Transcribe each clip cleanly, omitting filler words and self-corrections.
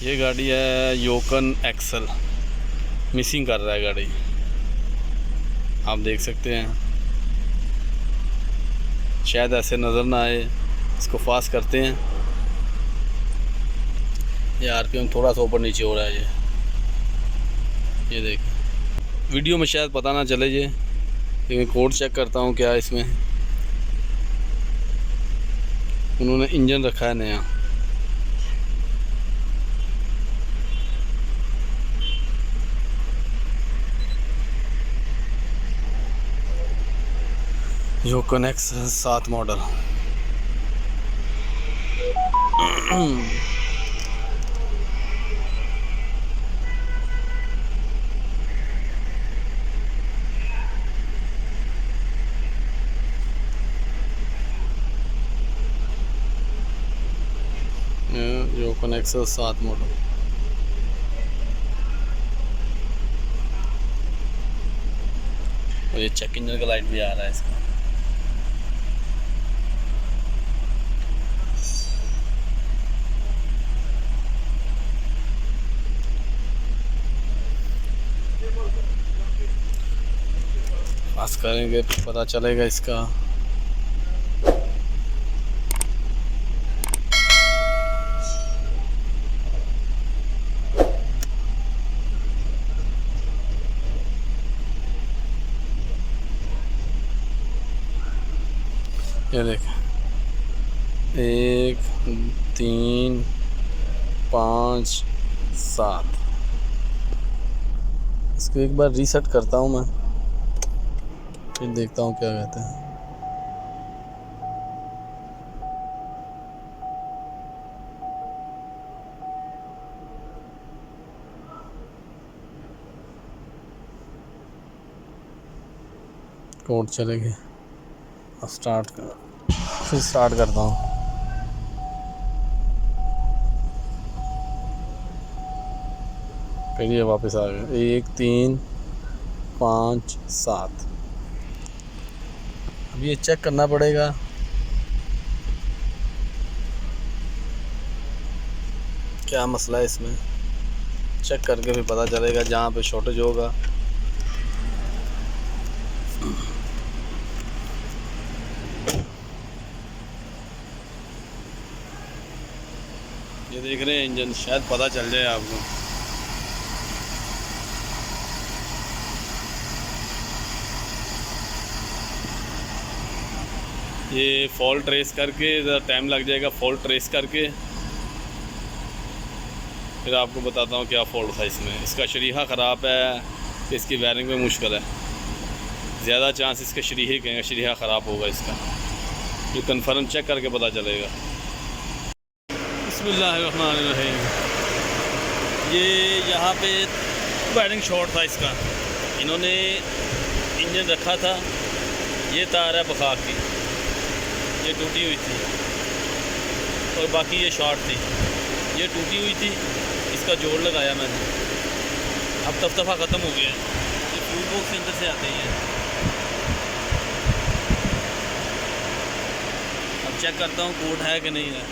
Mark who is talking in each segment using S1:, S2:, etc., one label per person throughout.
S1: ये गाड़ी है योकन एक्सल, मिसिंग कर रहा है गाड़ी, आप देख सकते हैं। शायद ऐसे नज़र ना आए, इसको फास्ट करते हैं। ये आरपीएम थोड़ा सा ऊपर नीचे हो रहा है। ये देख, वीडियो में शायद पता ना चले ये, लेकिन कोड चेक करता हूँ क्या इसमें। उन्होंने इंजन रखा है नया। योकन एक्सल 7 मॉडल। योकन एक्सल 7 मॉडल। और ये चेक इंजन का लाइट भी आ रहा है इसका। पास करेंगे तो पता चलेगा इसका। ये देख, 1 3 5 7। इसको एक बार रीसेट करता हूँ मैं, फिर देखता हूँ क्या कहते हैं। कोड चले गए। अब स्टार्ट कर, फिर स्टार्ट करता हूँ। फिर ये वापस आ गए। 1 3 5 7। अब ये चेक करना पड़ेगा क्या मसला है इसमें। चेक करके फिर पता चलेगा जहाँ पे शॉर्टेज होगा। ये देख रहे हैं इंजन, शायद पता चल जाए आपको। ये फॉल्ट ट्रेस करके, ज़रा टाइम लग जाएगा फॉल्ट ट्रेस करके, फिर आपको बताता हूँ क्या फॉल्ट था इसमें। इसका शरीहा ख़राब है तो इसकी वायरिंग में मुश्किल है। ज़्यादा चांस इसके शरीहा ख़राब होगा इसका। ये कन्फर्म चेक करके पता चलेगा। बिस्मिल्लाहिर्रहमानिर्रहीम। ये यहाँ पे वायरिंग शॉर्ट था इसका। इन्होंने इंजन रखा था, ये तार है बखार की, ये टूटी हुई थी, और बाकी ये शॉर्ट थी, ये टूटी हुई थी। इसका जोड़ लगाया मैंने, अब तफ्तफा ख़त्म हो गया है। ये फ्यूज बॉक्स के अंदर से आते ही हैं। अब चेक करता हूँ कोड है कि नहीं है।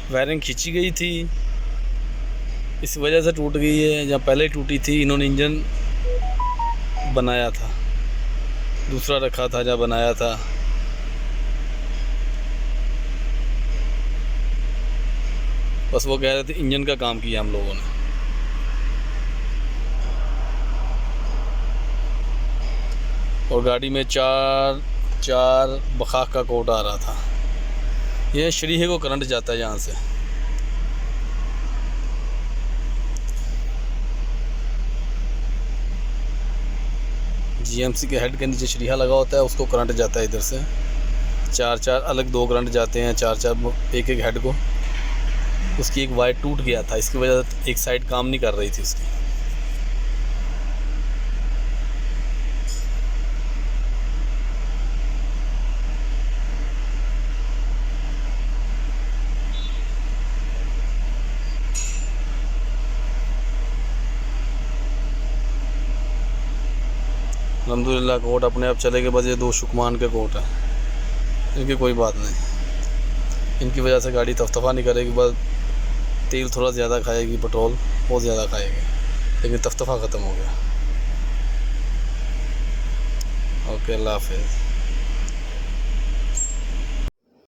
S1: वायरिंग खींची गई थी, इस वजह से टूट गई है। जहाँ पहले टूटी थी, इन्होंने इंजन बनाया था, दूसरा रखा था जहाँ बनाया था। बस वो कह रहे थे इंजन का काम किया हम लोगों ने। और गाड़ी में चार बखाक का कोड आ रहा था। ये शरीहे को करंट जाता है यहाँ से।
S2: जीएमसी के हेड के नीचे शरीहा लगा होता है, उसको करंट जाता है इधर से, चार अलग 2 करंट जाते हैं, चार एक हेड को। उसकी एक वायर टूट गया था, इसकी वजह से एक साइड काम नहीं कर रही थी उसकी। अल्हम्दुलिल्लाह कोट अपने आप चले गए, बस ये 2 शुकमान के कोट है, इनकी कोई बात नहीं। इनकी वजह से गाड़ी तफ्तफ़ा नहीं करेगी, बस तेल थोड़ा ज़्यादा खाएगी, पेट्रोल बहुत ज़्यादा खाएगी, लेकिन तफ्तफ़ा ख़त्म हो गया। ओके, अल्लाह हाफ़िज़।